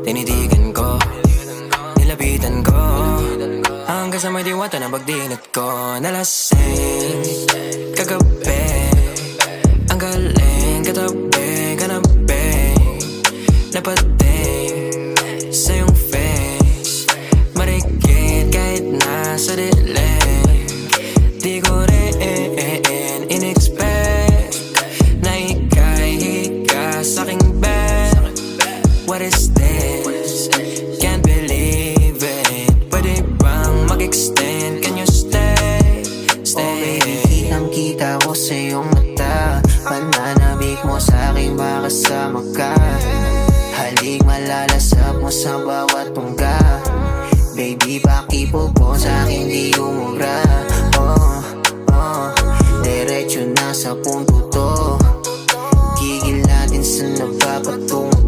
Tinitigan ko, nilapitan ko, hanggang sa may diwata na pagdinat ko. Nalasing, kagabi, ang galing, katabi, kanabi, napating sa iyong face, marikit kahit nasa dilim. Di ko rin in-expect na ika'y hika sa'king bed. What is this? Can't believe it. Pwede bang mag-extend? Can you stay? Stay. Oh baby, kitang-kita ko sa iyong mata. Pananabik mo sa'king makasama ka. Halik malalasap mo sa bawat tungga. Baby, pakipog mo sa'kin di umubra. Diretso na sa punto to. Gigil natin sa napapatungo.